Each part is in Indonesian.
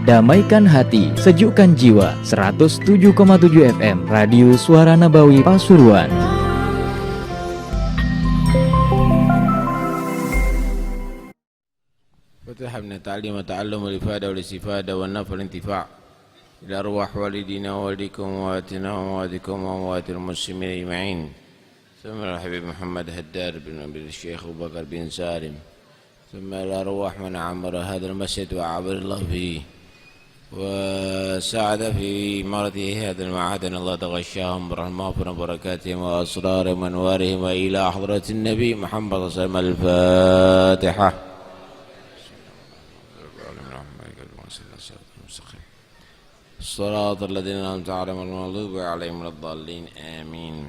Damaikan hati, sejukkan jiwa. 107,7 FM Radio Suara Nabawi Pasuruan. فتح من التعليم والتعلم والإفادة والاستفادة والنفع والانتفاع إلى أرواح والدينا ووالديكم وأمواتنا وأمواتكم وأموات المسلمين أجمعين. ثم الحبيب محمد هدار بن الشيخ أبو بكر بن سالم. ثم إلى أرواح من عمر هذا المسجد وعبر الله فيه وساعد في إمارته هذا المعهد، أن الله تغشاهم برحمة وبركاتهم وأسرارهم وأنوارهم وإلى حضرة النبي محمد صلى الله عليه وسلم. الفاتحة. الصراط الذين أنعمت عليهم غير المغضوب عليهم ولا الضالين آمين.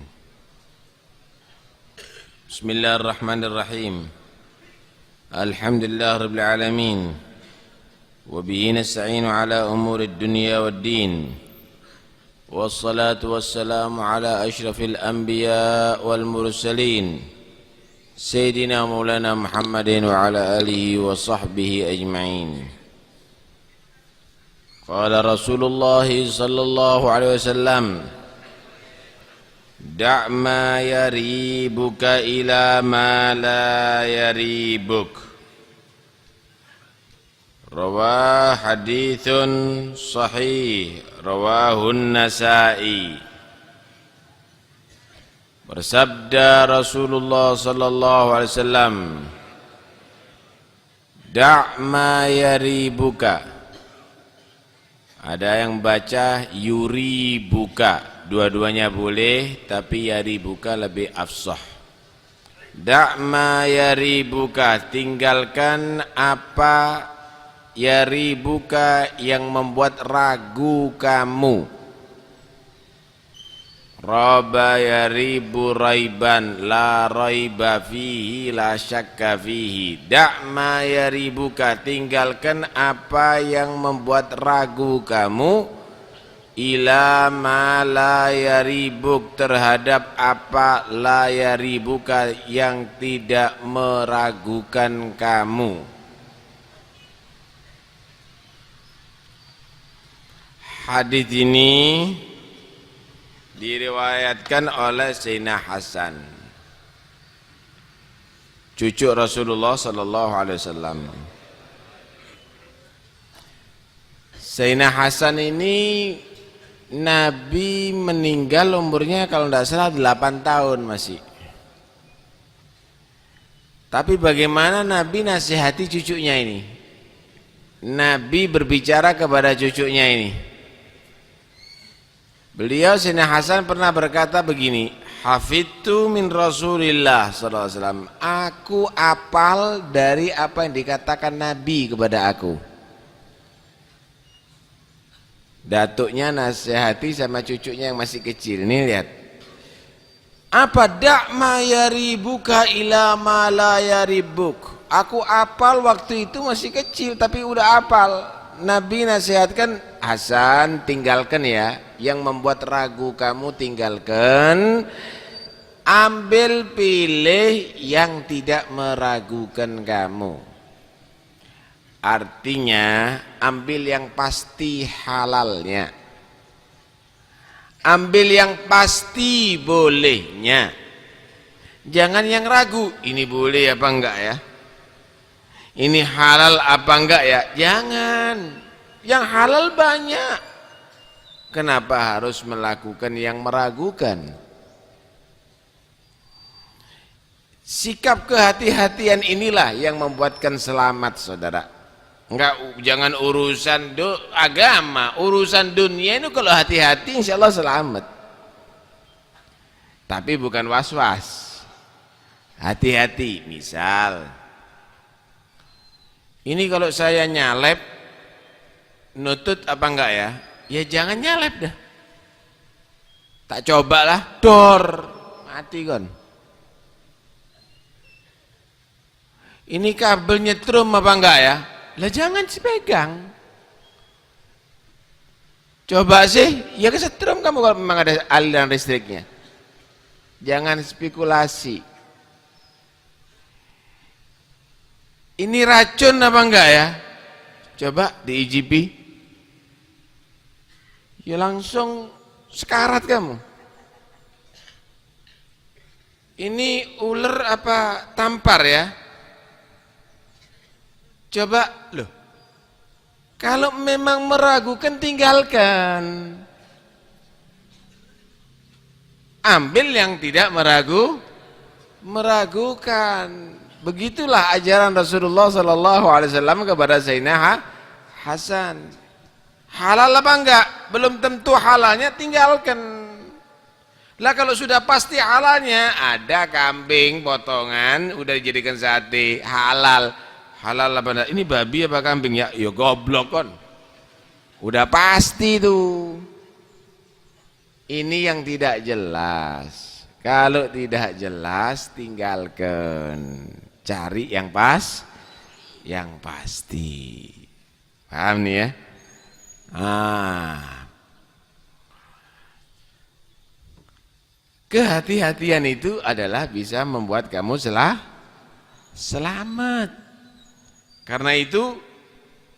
بسم الله الرحمن الرحيم. الحمد لله رب العالمين، وبه نستعين على أمور الدنيا والدين، والصلاة والسلام على أشرف الأنبياء والمرسلين سيدنا مولانا محمد وعلى آله وصحبه أجمعين. قال رسول الله صلى الله عليه وسلم: دع ما يريبك إلى ما لا يريبك. رواه حديث صحيح رواه النسائي. Bersabda Rasulullah sallallahu alaihi wasallam, da' ma yaribuka. Ada yang baca yuribuka, dua-duanya boleh, tapi yaribuka lebih afsah. Da' ma yaribuka, tinggalkan apa yaribuka yang membuat ragu kamu. Raba yaribu raiban la raiba fihi la syakka fihi. Da' ma yaribuka, tinggalkan apa yang membuat ragu kamu. Ila ma la yaribuk, terhadap apa la yaribuka yang tidak meragukan kamu. Hadis ini diriwayatkan oleh Sayyidina Hasan, cucu Rasulullah sallallahu alaihi wasallam. Sayyidina Hasan ini Nabi meninggal umurnya kalau tidak salah 8 tahun masih. Tapi bagaimana Nabi nasihati cucunya ini? Nabi berbicara kepada cucunya ini. Beliau Sayyidina Hasan pernah berkata begini, hafidtu min Rasulillah sallallahu alaihi wasallam, aku apal dari apa yang dikatakan Nabi kepada aku. Datuknya nasihati sama cucunya yang masih kecil. Ini lihat. Apa da' ma yaribuka ila ma la yaribuk. Aku apal waktu itu masih kecil tapi udah apal. Nabi nasihatkan, Hasan tinggalkan ya, yang membuat ragu kamu tinggalkan. Ambil pilih yang tidak meragukan kamu. Artinya ambil yang pasti halalnya, ambil yang pasti bolehnya, jangan yang ragu, ini boleh apa enggak ya, ini halal apa enggak ya, jangan. Yang halal banyak, kenapa harus melakukan yang meragukan? Sikap kehati-hatian inilah yang membuatkan selamat, saudara. Enggak, jangan urusan agama, urusan dunia itu kalau hati-hati insya Allah selamat. Tapi bukan was-was. Hati-hati, misal ini kalau saya nyalep nutut apa enggak ya? Ya jangan nyalep dah. Tak cobalah, dor, mati kon. Ini kabel nyetrum apa enggak ya? Lah jangan dipegang. Coba sih, ya kesetrum kamu kalau memang ada aliran listriknya. Jangan spekulasi. Ini racun apa enggak ya? Coba diicipi. Ya langsung sekarat kamu. Ini ular apa tampar ya? Coba loh. Kalau memang meragukan tinggalkan. Ambil yang tidak meragukan. Begitulah ajaran Rasulullah sallallahu alaihi wasallam kepada Sayyidina Hasan. Halal apa enggak? Belum tentu halalnya, tinggalkan. Lah kalau sudah pasti halalnya, ada kambing potongan udah dijadikan sate, halal. Halal apa enggak? Ini babi apa kambing ya? Ya goblok kan. Udah pasti tuh. Ini yang tidak jelas. Kalau tidak jelas tinggalkan. Cari yang pas, yang pasti. Paham nih ya? Kehati-hatian itu adalah bisa membuat kamu selamat. Karena itu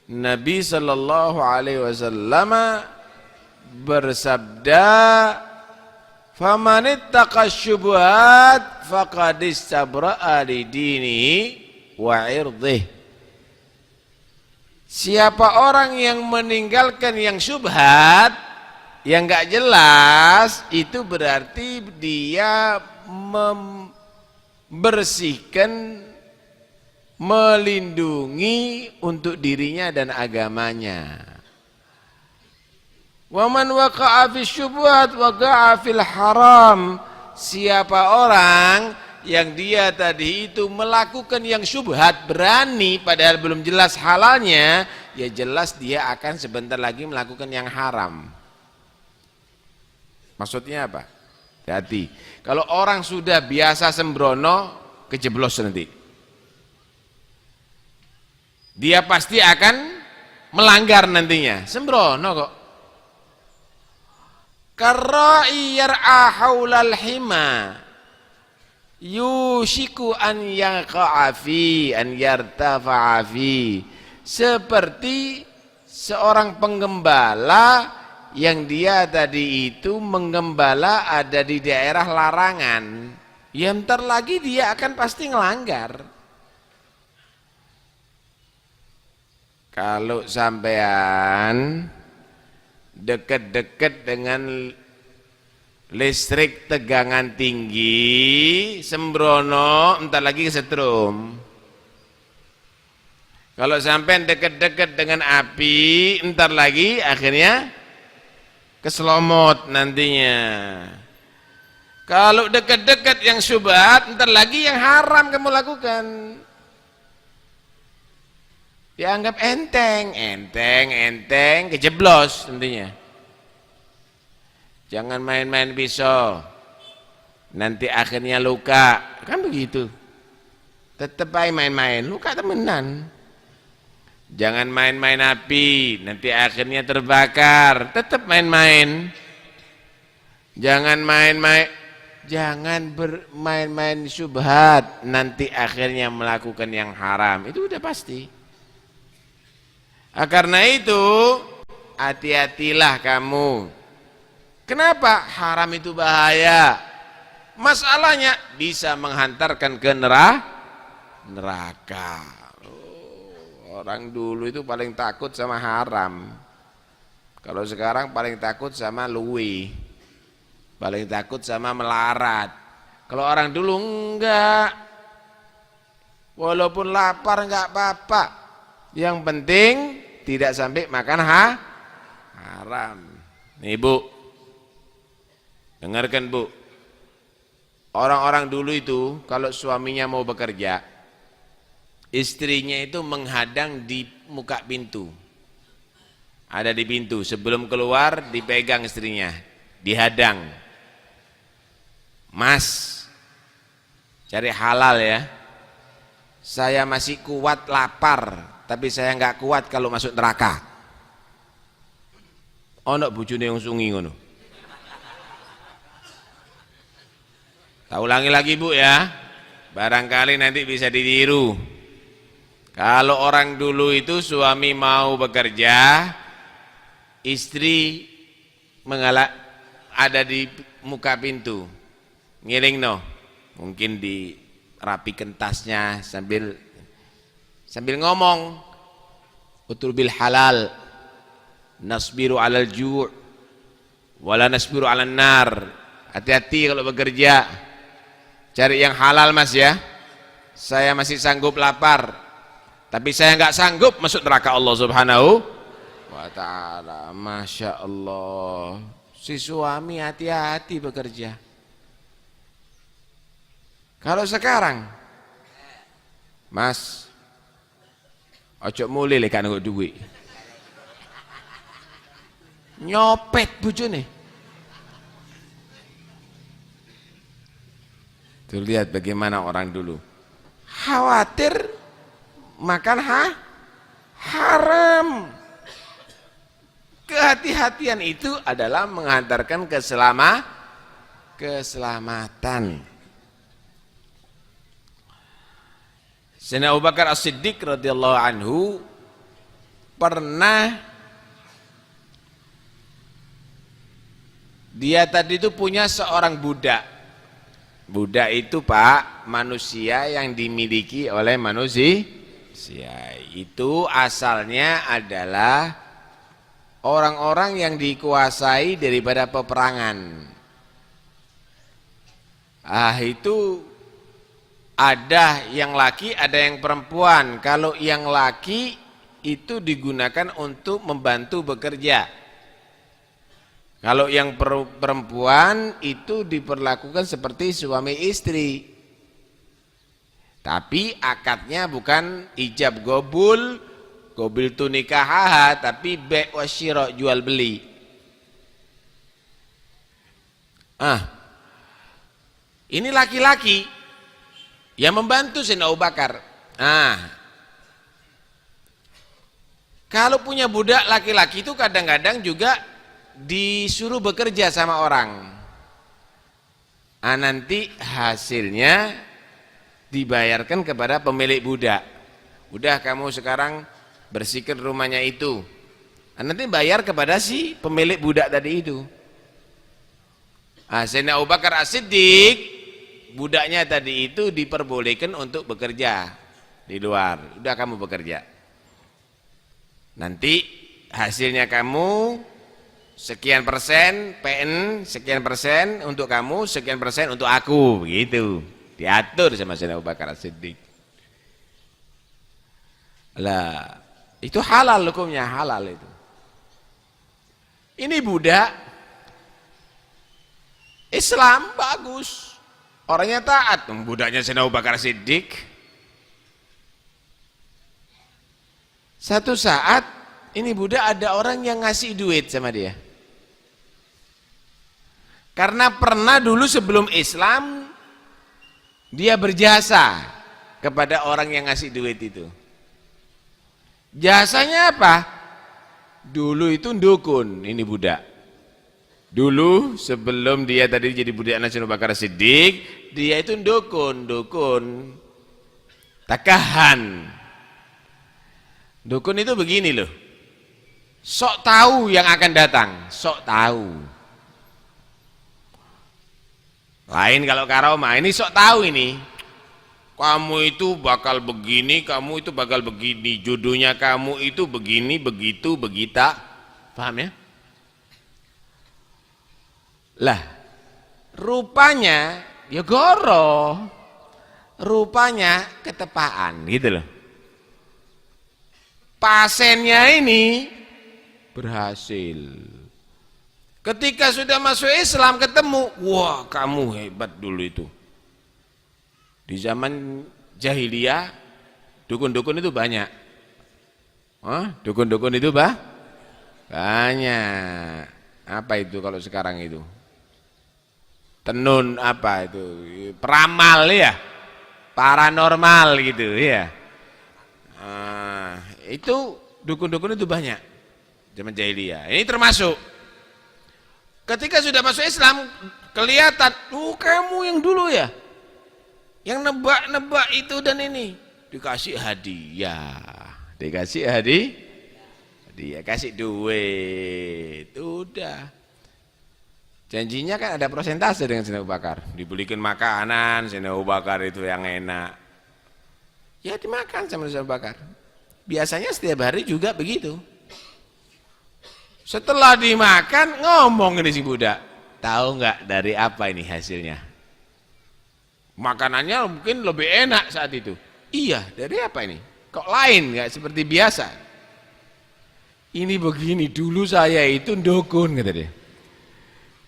Nabi sallallahu alaihi wasallam bersabda, "Famanittaqa syubhat faqad istabra'a li dinihi wa 'irdhihi." Siapa orang yang meninggalkan yang syubhat, yang enggak jelas, itu berarti dia membersihkan, melindungi untuk dirinya dan agamanya. Wa man waqa'a fi syubhat waqa'a fil haram. Siapa orang yang dia tadi itu melakukan yang syubhat, berani padahal belum jelas halalnya, ya jelas dia akan sebentar lagi melakukan yang haram. Maksudnya apa? Hati. Kalau orang sudah biasa sembrono, kejeblos nanti. Dia pasti akan melanggar nantinya. Sembrono kok. Karra'i yar'a haulal hima yushiku an yaqa'a fi an yartafa'a fi. Seperti seorang penggembala yang dia tadi itu menggembala ada di daerah larangan, ya ntar lagi dia akan pasti ngelanggar. Kalau sampean deket-deket dengan listrik tegangan tinggi, sembrono, entar lagi kesetrum. Kalau sampean deket-deket dengan api, entar lagi akhirnya keselomot nantinya. Kalau dekat-dekat yang syubhat, entar lagi yang haram kamu lakukan. Dianggap enteng, kejeblos nantinya. Jangan main-main pisau, nanti akhirnya luka, kan begitu. Tetep aja main-main, luka temenan. Jangan main-main api, nanti akhirnya terbakar, tetap main-main. Jangan bermain-main syubhat, nanti akhirnya melakukan yang haram, itu udah pasti. Karena itu hati-hatilah kamu. Kenapa? Haram itu bahaya. Masalahnya bisa menghantarkan ke neraka. Orang dulu itu paling takut sama haram. Kalau sekarang paling takut sama luwi. Paling takut sama melarat. Kalau orang dulu enggak. Walaupun lapar enggak apa-apa. Yang penting tidak sampai makan haram. Nih Bu, dengarkan Bu. Orang-orang dulu itu kalau suaminya mau bekerja, istrinya itu menghadang di muka pintu. Ada di pintu, sebelum keluar dipegang istrinya, dihadang. Mas, cari halal ya. Saya masih kuat lapar, tapi saya enggak kuat kalau masuk neraka. Ono bojone wong sungi ngono. Tak ulangi lagi Bu ya. Barangkali nanti bisa ditiru. Kalau orang dulu itu suami mau bekerja, istri ada di muka pintu, ngiring no, mungkin dirapikan tasnya sambil ngomong, utul bil halal, nasbiru alal ju' wala nasbiru alan nar. Hati-hati kalau bekerja, cari yang halal mas ya. Saya masih sanggup lapar, tapi saya nggak sanggup masuk neraka Allah Subhanahu wa ta'ala. Masya Allah, si suami hati-hati bekerja. Kalau sekarang, mas, ojo mulai lekan nggak duit, nyopet bojone. Tuh lihat bagaimana orang dulu khawatir makan haram. Kehati-hatian itu adalah menghantarkan keselamatan. Sayyidina Abu Bakar As-Siddiq radhiyallahu anhu pernah, dia tadi itu punya seorang budak. Budak itu Pak, manusia yang dimiliki oleh manusia. Itu asalnya adalah orang-orang yang dikuasai daripada peperangan. Itu ada yang laki, ada yang perempuan. Kalau yang laki itu digunakan untuk membantu bekerja. Kalau yang perempuan itu diperlakukan seperti suami istri. Tapi akadnya bukan ijab gobul, gobil tu nikahaha, tapi be' wasyira, jual beli. Ini laki-laki yang membantu Sayyidina Abu Bakar. Kalau punya budak laki-laki itu kadang-kadang juga disuruh bekerja sama orang. Nanti hasilnya dibayarkan kepada pemilik budak. Udah kamu sekarang bersihkan rumahnya itu. Nanti bayar kepada si pemilik budak tadi itu. Sayyidina Abu Bakar As-Siddiq, budaknya tadi itu diperbolehkan untuk bekerja di luar. Udah kamu bekerja. Nanti hasilnya kamu sekian persen PN, sekian persen untuk kamu, sekian persen untuk aku, begitu diatur sama Sayyidina Abu Bakar As-Siddiq. Lah, itu halal hukumnya, halal itu. Ini budak Islam bagus, orangnya taat, budaknya Sayyidina Abu Bakar As-Siddiq. Satu saat ini budak ada orang yang ngasih duit sama dia. Karena pernah dulu sebelum Islam dia berjasa kepada orang yang ngasih duit itu. Jasanya apa? Dulu itu dukun, ini budak. Dulu sebelum dia tadi jadi budak Sayyidina Abu Bakar Siddiq, dia itu dukun takahan. Dukun itu begini loh, sok tahu yang akan datang, sok tahu. Lain kalau karomah, ini sok tahu ini. Kamu itu bakal begini, kamu itu bakal begini, jodohnya kamu itu begini, begitu, begita. Paham ya? Lah, rupanya ya goro. Rupanya ketepaan gitu loh. Pasiennya ini berhasil. Ketika sudah masuk Islam ketemu, wah kamu hebat dulu itu. Di zaman jahiliyah dukun-dukun itu banyak. Dukun-dukun itu banyak. Apa itu kalau sekarang itu? Tenun apa itu? Peramal ya, paranormal gitu ya. Itu dukun-dukun itu banyak zaman jahiliyah. Ini termasuk. Ketika sudah masuk Islam kelihatan, kamu yang dulu ya, yang nebak-nebak itu dan ini. dikasih hadiah. Dikasih hadiah, kasih duit. Udah. Janjinya kan ada persentase dengan Sayyidina Abu Bakar. Dibelikan makanan, Sayyidina Abu Bakar itu yang enak. Ya dimakan sama Sayyidina Abu Bakar. Biasanya setiap hari juga begitu. Setelah dimakan, ngomong ini si budak. Tahu nggak dari apa ini hasilnya? Makanannya mungkin lebih enak saat itu. Iya, dari apa ini? Kok lain nggak seperti biasa? Ini begini, dulu saya itu dukun, kata dia.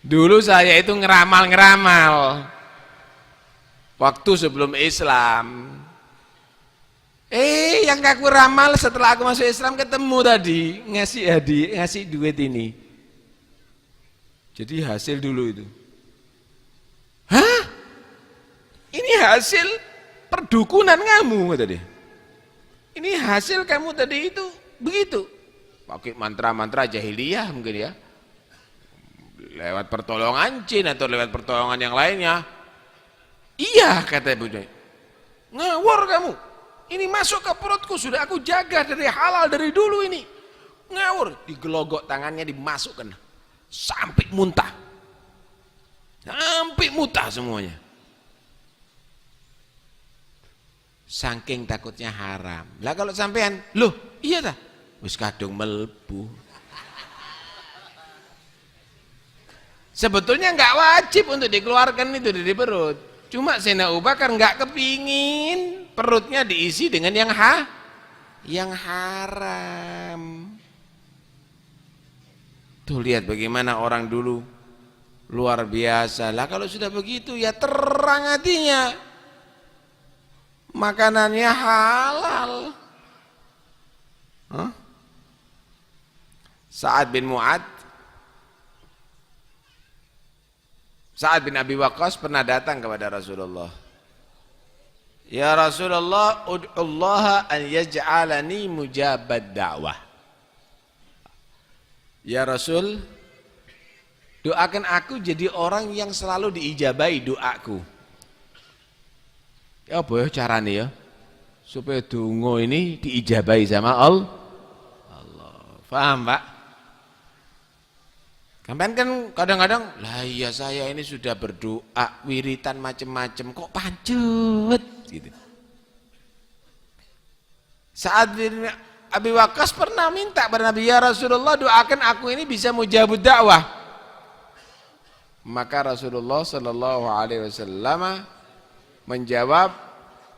Dulu saya itu ngeramal-ngeramal waktu sebelum Islam. Yang aku ramal setelah aku masuk Islam ketemu tadi, ngasih hadiah, ngasih duit ini. Jadi hasil dulu itu. Hah? Ini hasil perdukunan kamu, kata dia. Ini hasil kamu tadi itu begitu. Pakai mantra-mantra jahiliyah mungkin ya. Lewat pertolongan jin atau lewat pertolongan yang lainnya. Iya, kata ibunya. Ngawur kamu. Ini masuk ke perutku, sudah aku jaga dari halal dari dulu ini. Ngawur, digelogok tangannya dimasukkan sampai muntah. Sampai muntah semuanya. Saking takutnya haram. Lah kalau sampean, loh, iya dah. Wis kadung melbu. Sebetulnya enggak wajib untuk dikeluarkan itu dari perut. Cuma Sayyidina Abu Bakar enggak kepingin perutnya diisi dengan yang haram. Tuh lihat bagaimana orang dulu luar biasa. Lah kalau sudah begitu ya terang hatinya. Makanannya halal. Sa'ad bin Abi Waqqas pernah datang kepada Rasulullah. Ya Rasulullah, ud'ullaha an yaj'alani mujabad da'wah. Ya Rasul, doakan aku jadi orang yang selalu diijabahi doaku. Ya apa ya caranya ya? Supaya donga ini diijabahi sama Allah. Paham Pak? Sampean kan kadang-kadang, lah iya saya ini sudah berdoa, wiritan macam-macam, kok pancet gitu. Saat Abi Waqqas pernah minta kepada Nabi, ya Rasulullah doakan aku ini bisa mujabud dakwah. Maka Rasulullah sallallahu alaihi wasallam menjawab,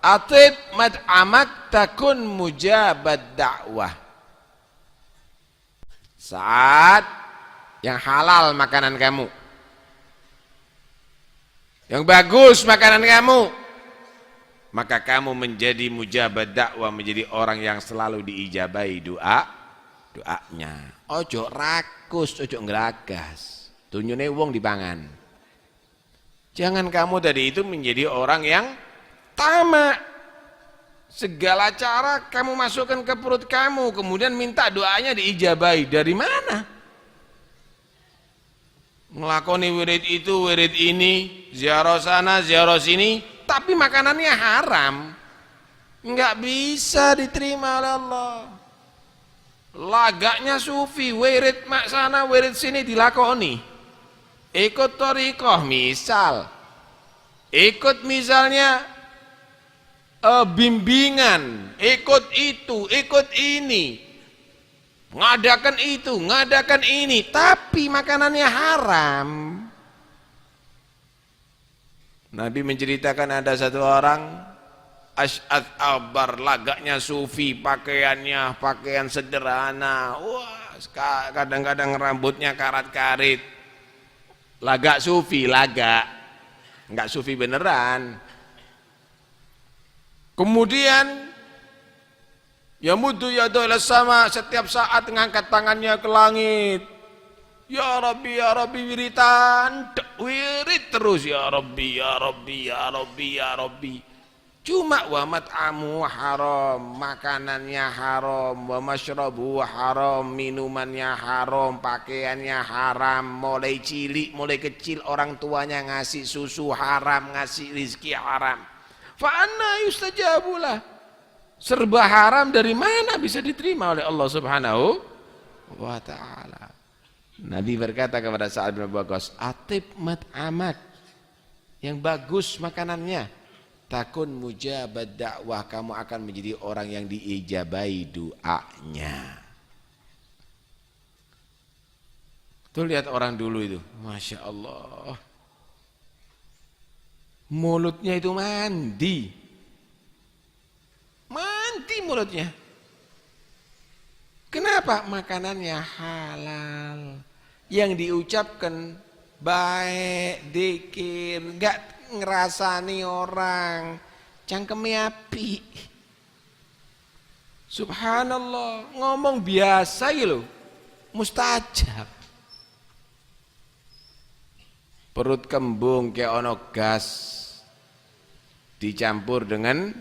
atib mad'amak takun mujabad dakwah. Saat yang halal makanan kamu, yang bagus makanan kamu, maka kamu menjadi mujabad dakwah, menjadi orang yang selalu diijabahi doanya. Ojo rakus, ojo ngeragas, tunyune wong dipangan. Jangan kamu tadi itu menjadi orang yang tamak. Segala cara kamu masukkan ke perut kamu, kemudian minta doanya diijabahi. Dari mana? Ngelakoni wirid itu, wirid ini, ziarah sana, ziarah sini, tapi makanannya haram. Enggak bisa diterima oleh Allah. Lagaknya sufi, wirid mak sana, wirid sini dilakoni. Ikut thariqah misal. Ikut misalnya bimbingan, ikut itu, ikut ini. Ngadakan itu, ngadakan ini, tapi makanannya haram. Nabi menceritakan ada satu orang Asy'ath Akbar, lagaknya sufi, pakaiannya pakaian sederhana. Wah, kadang-kadang rambutnya karat-karit. Lagak sufi, lagak. Enggak sufi beneran. Kemudian ya muddu yadahu ila sama, setiap saat mengangkat tangannya ke langit. Ya Rabbi wiritan, wirid terus ya Rabbi, ya Rabbi, ya Rabbi, ya Rabbi. Cuma wa mat'amu haram, makanannya haram, wa masyrabu haram, minumannya haram, pakaiannya haram, mulai cilik, mulai kecil orang tuanya ngasih susu haram, ngasih rizki haram. Fa anna yustajabulah. serba haram dari mana bisa diterima oleh Allah Subhanahu wa ta'ala. Nabi berkata kepada Sa'ad bin Abi Waqqas, atib mat'amak, yang bagus makanannya, takun mujabad dakwah, kamu akan menjadi orang yang diijabai doanya. Tuh lihat orang dulu itu, Masya Allah, mulutnya itu mandi mulutnya. Kenapa? Makanannya halal, yang diucapkan baik, dikir, gak ngerasani orang, cangkemnya api. Subhanallah, ngomong biasa gitu, mustajab. Perut kembung kayak ono gas dicampur dengan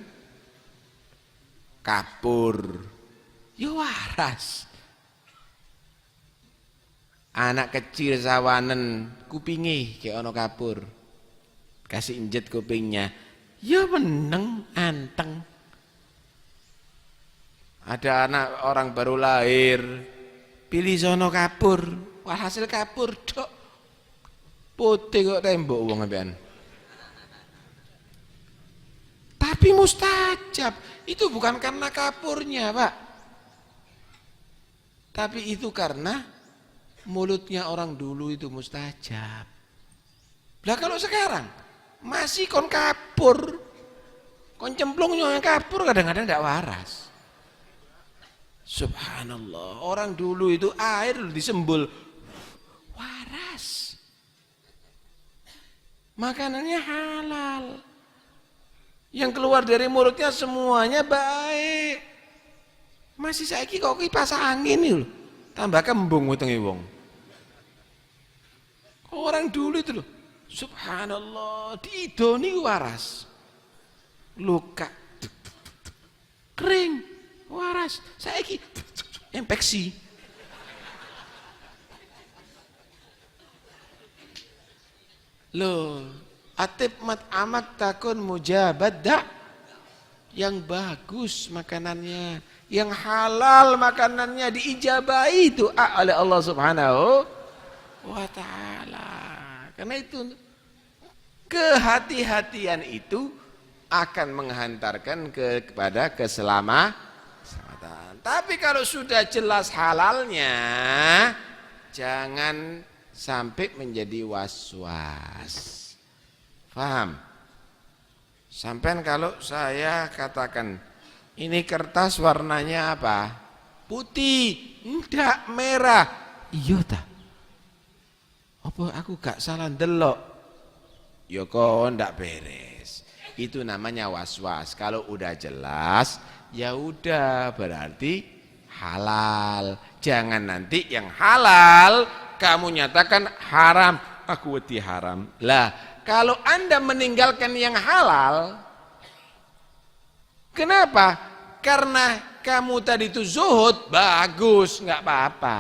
kapur, ya waras. Anak kecil sawanen kupingi kayak ono kapur, kasih injet kupingnya, ya meneng anteng. Ada anak orang baru lahir, pilih sono kapur, walhasil kapur dok, putih kok tembok wong ambekan. Tapi mustajab, itu bukan karena kapurnya Pak, tapi itu karena mulutnya orang dulu itu mustajab. Lah kalau sekarang masih kon kapur, kon cemplungnya yang kapur, kadang-kadang tidak waras. Subhanallah, orang dulu itu air disembul waras, makanannya halal, yang keluar dari mulutnya semuanya baik. Masih saiki kok kipas angin itu tambah kembung wetenge wong. Orang dulu itu loh, subhanallah, diidoni waras, luka kering waras, saiki infeksi. Loh, atib mat'amak takun mujabad da', yang bagus makanannya, yang halal makanannya, diijabahi doa oleh Allah Subhanahu wa ta'ala. Karena itu kehati-hatian itu akan menghantarkan kepada keselamatan. Tapi kalau sudah jelas halalnya, jangan sampai menjadi was-was. Paham? Sampai kalau saya katakan ini kertas warnanya apa? Putih, enggak merah. Iya ta? Apa aku gak salah ndelok? Ya kok ndak beres. Itu namanya was-was. Kalau udah jelas, ya udah berarti halal. Jangan nanti yang halal kamu nyatakan haram. Aku wedi haram. Lah, kalau Anda meninggalkan yang halal, kenapa? Karena kamu tadi itu zuhud, bagus, nggak apa-apa.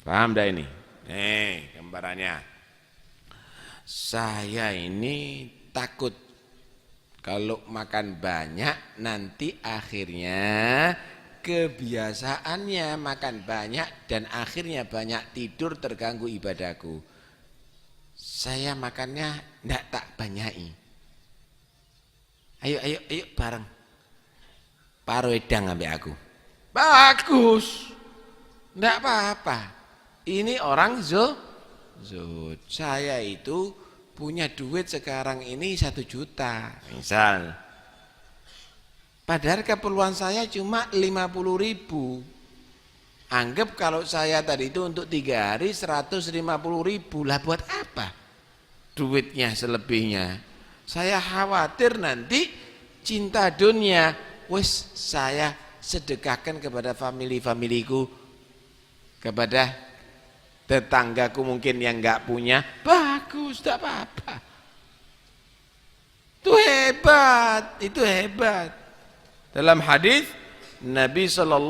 Paham dah ini? Nih gambarannya. Saya ini takut kalau makan banyak nanti akhirnya kebiasaannya makan banyak dan akhirnya banyak tidur, terganggu ibadahku. Saya makannya ndak tak banyaki. Ayo bareng. Paro wedang ambek aku. Bagus. Ndak apa-apa. Ini orang zuhud. Saya itu punya duit sekarang ini 1 juta misal. Padahal keperluan saya cuma 50.000. Anggap kalau saya tadi itu untuk 3 hari 150.000. Lah buat apa duitnya selebihnya? Saya khawatir nanti cinta dunia, wes saya sedekahkan kepada familiku, kepada tetanggaku mungkin yang enggak punya. Bagus, tidak apa-apa. Itu hebat. Dalam hadis Nabi SAW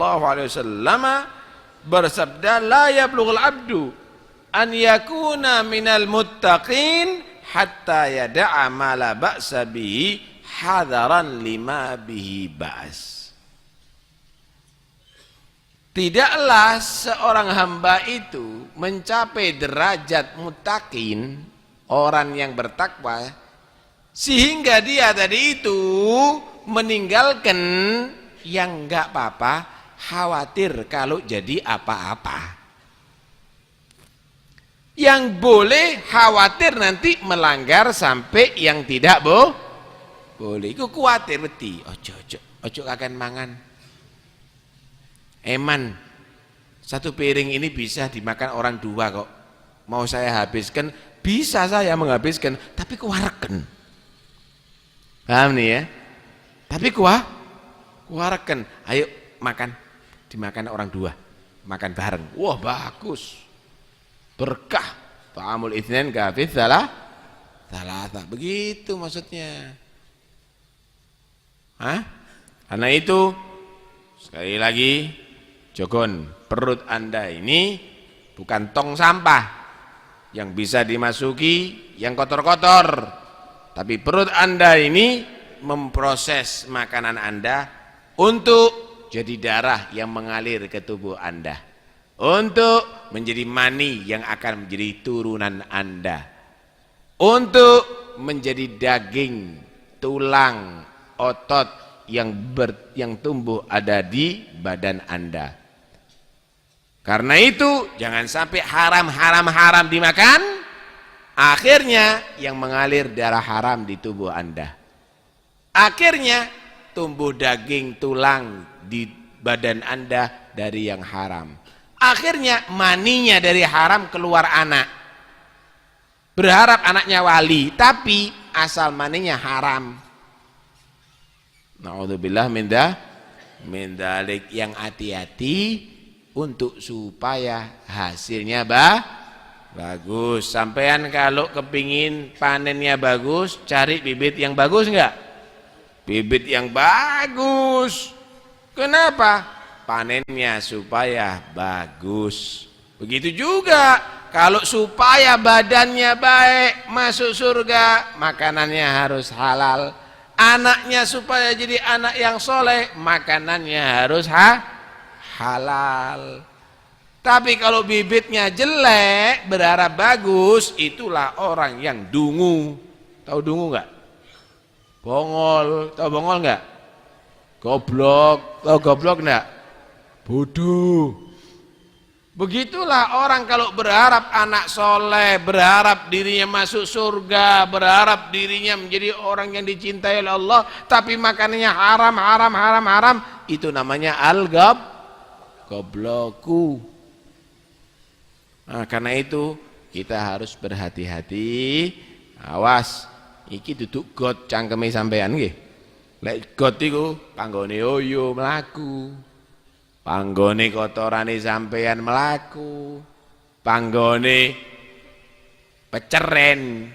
bersabda, la yablughul abdu an yakuna minal muttaqin hatta yada'a ma la ba'sa bihi hadaran lima bihi ba's. Tidaklah seorang hamba itu mencapai derajat muttaqin, orang yang bertakwa, sehingga dia tadi itu meninggalkan yang enggak apa-apa, khawatir kalau jadi apa-apa. Yang boleh khawatir nanti melanggar sampai yang tidak boleh. Iku khawatir beti. Ojo akan mangan. Eman, satu piring ini bisa dimakan orang dua kok. Mau saya habiskan, bisa saya menghabiskan, tapi kuwareken. Paham nih ya? Tapi kuwareken. Ayo makan, dimakan orang dua, makan bareng. Wah bagus, berkah. Ta'amul itsnain kafith thalatha. Begitu maksudnya. Karena itu sekali lagi, Jogon, perut Anda ini bukan tong sampah yang bisa dimasuki yang kotor-kotor, tapi perut Anda ini memproses makanan Anda untuk jadi darah yang mengalir ke tubuh Anda, untuk menjadi mani yang akan menjadi turunan Anda, untuk menjadi daging, tulang, otot yang tumbuh ada di badan Anda. Karena itu jangan sampai haram dimakan, akhirnya yang mengalir darah haram di tubuh Anda. Akhirnya tumbuh daging tulang di badan Anda dari yang haram. Akhirnya maninya dari haram keluar anak. Berharap anaknya wali, tapi asal maninya haram. Na'udzubillah min dzalik. Yang hati-hati untuk supaya hasilnya bagus. Sampean kalau kepingin panennya bagus, cari bibit yang bagus enggak? Bibit yang bagus. Kenapa? Panennya supaya bagus. Begitu juga kalau supaya badannya baik, masuk surga, makanannya harus halal. Anaknya supaya jadi anak yang soleh, makanannya harus halal. Tapi kalau bibitnya jelek, berharap bagus, itulah orang yang dungu. Tahu dungu enggak? Bongol, tahu bongol enggak? Goblok, tahu goblok enggak? Bodoh. Begitulah orang kalau berharap anak soleh, berharap dirinya masuk surga, berharap dirinya menjadi orang yang dicintai oleh Allah, tapi makanannya haram, itu namanya gobloku. Nah, karena itu kita harus berhati-hati. Awas, iki duduk got cangkeme sampean nggih. Lek got iku panggone oyo mlaku. Panggone kotorane sampean melaku, panggone peceren.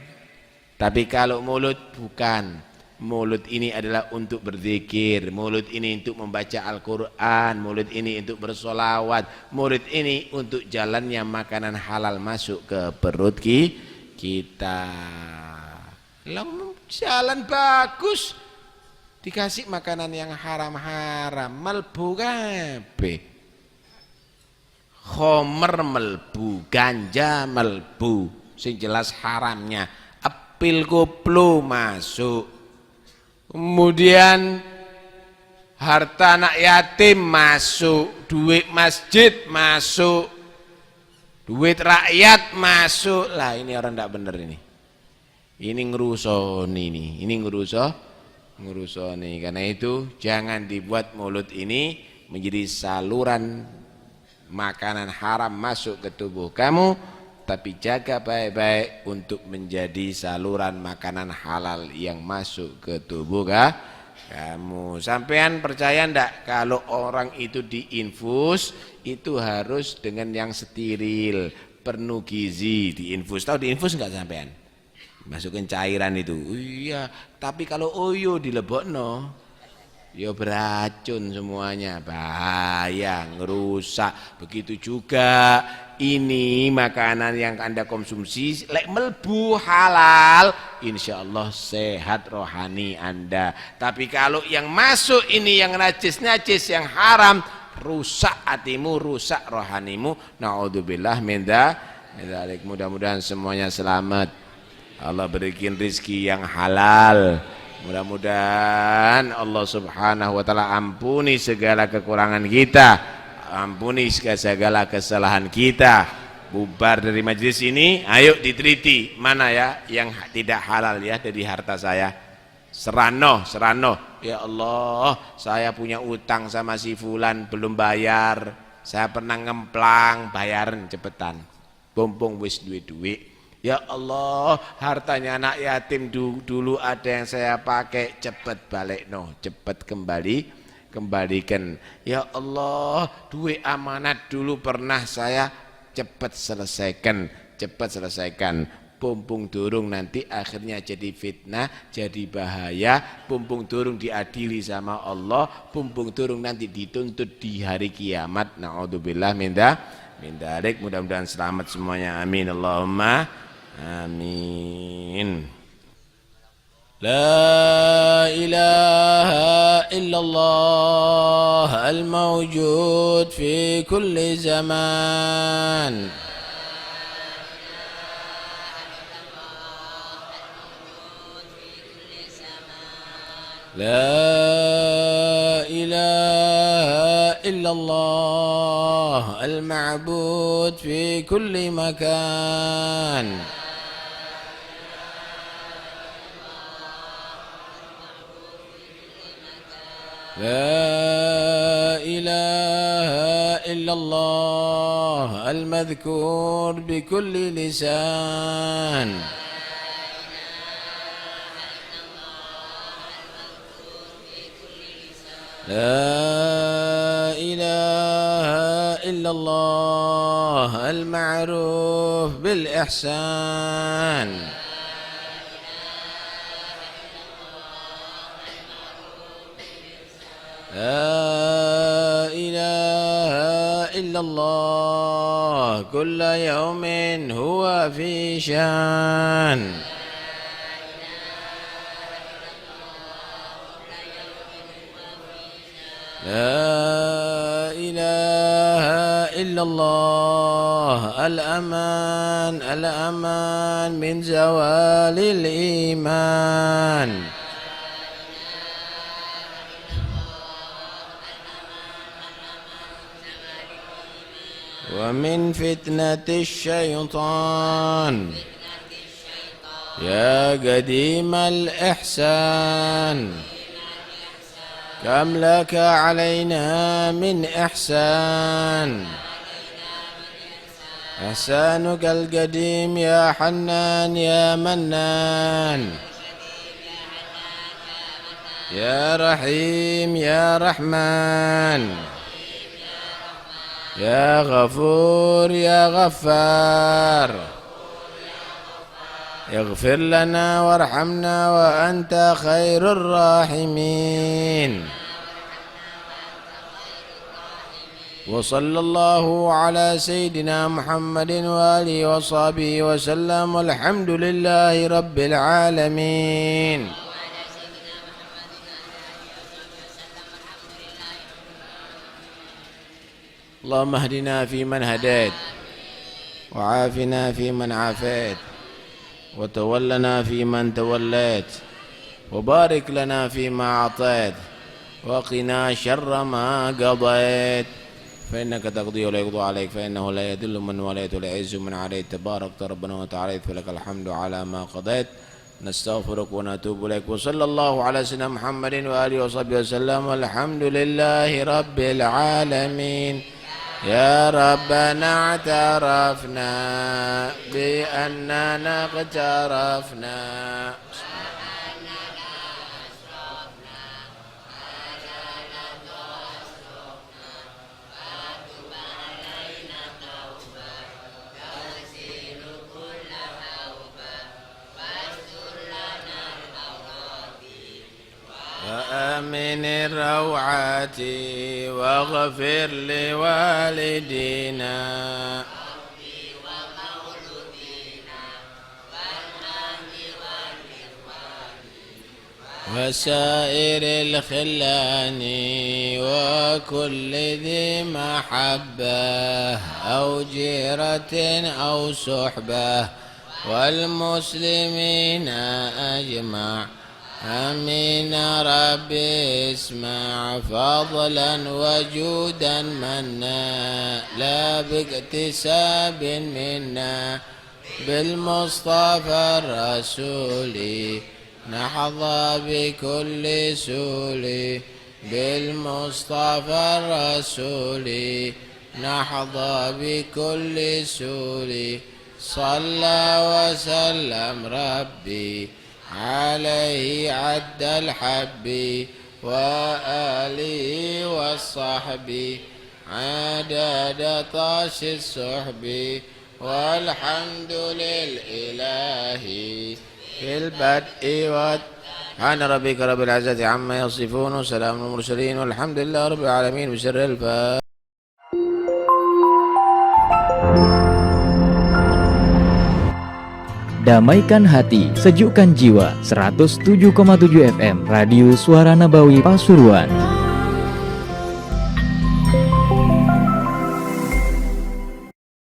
Tapi kalau mulut bukan. Mulut ini adalah untuk berzikir, mulut ini untuk membaca Al-Quran, mulut ini untuk bersolawat, mulut ini untuk jalannya makanan halal masuk ke perut kita. Lalu jalan bagus, dikasih makanan yang haram-haram, melbu kabeh. Khomer melbu, ganja melbu, sing jelas haramnya. Pil koplo masuk. Kemudian harta anak yatim masuk, duit masjid masuk, duit rakyat masuk. Lah ini orang tidak benar ini. Ini ngerusoni ini ngerusoni. Karena itu jangan dibuat mulut ini menjadi saluran makanan haram masuk ke tubuh kamu, tapi jaga baik-baik untuk menjadi saluran makanan halal yang masuk ke tubuh kamu. Sampean percaya ndak kalau orang itu diinfus itu harus dengan yang steril, penuh gizi diinfus. Tahu diinfus enggak sampean? Masukin cairan itu. Iya, tapi kalau oyo dilebokno ya beracun semuanya, bahaya, ngerusak. Begitu juga ini makanan yang Anda konsumsi lek melbu halal, insya Allah sehat rohani Anda. Tapi kalau yang masuk ini yang najis-najis, yang haram, rusak hatimu, rusak rohanimu. Na'udzubillah min dzalik. Mudah-mudahan semuanya selamat. Allah berikan rizki yang halal. Mudah-mudahan Allah subhanahu wa ta'ala ampuni segala kekurangan kita, ampuni segala kesalahan kita. Bubar dari majelis ini, ayo diteliti mana ya yang tidak halal ya dari harta saya. Serano, ya Allah, saya punya utang sama si fulan belum bayar, saya pernah ngemplang, bayaran cepetan, pompong wis duit. Ya Allah, hartanya anak yatim dulu ada yang saya pakai, cepet balik cepet kembalikan. Ya Allah, duit amanat dulu pernah saya, cepet selesaikan. Pumpung durung nanti akhirnya jadi fitnah, jadi bahaya. Pumpung durung diadili sama Allah, pumpung durung nanti dituntut di hari kiamat. Na'udzubillah min dzalik. Mudah-mudahan selamat semuanya, amin Allahumma amin. La ilaha illallah al-mawjud fi kulli zaman. La ilaha illallah al-ma'bud fi kulli makan. لا إله إلا الله المذكور بكل لسان. لا إله إلا الله المعروف بالإحسان. لا إله إلا الله كل يوم هو في شان. لا إله إلا الله الأمان من زوال الإيمان. ومن فتنة الشيطان. يا قديم الإحسان كم لك علينا من إحسان. إحسانك القديم يا حنان يا منان. يا رحيم يا رحمن. يا غفور يا غفار. اغفر لنا وارحمنا وأنت خير الراحمين. وصلى الله على سيدنا محمد وآله وصحبه وسلم والحمد لله رب العالمين. اللهم اهدنا فيمن هديت وعافنا فيمن عافيت وتولنا فيمن توليت وبارك لنا فيما أعطيت وقنا شر ما قضيت فإنك تقضي ولا يقضى عليك فإنه لا يذل من وليت ولا يعز من عليك تبارك ربنا وتعالى فلك الحمد على ما قضيت نستغفرك ونتوب إليك وصلى الله على سيدنا محمد وآله وصحبه وسلم والحمد لله رب العالمين. يا ربنا اعترفنا بأننا اقترفنا وآمن الروعات واغفر لوالدينا وسائر الخلان وكل ذي محبة أو جيرة أو صحبة والمسلمين أجمع. آمين ربي اسمع فضلا وجودا منا لا باكتساب منا بالمصطفى الرسول نحظى بكل سول. بالمصطفى الرسول نحظى بكل سول. صلى وسلم ربي عليه عد الحب وآله والصحب عدد طاش السحب. والحمد للإله في البدء سبحان ربك رب العزة عما يصفون وسلام على المرسلين والحمد لله رب العالمين. بسر الفاتحة. Damaikan hati, sejukkan jiwa. 107,7 FM Radio Suara Nabawi Pasuruan.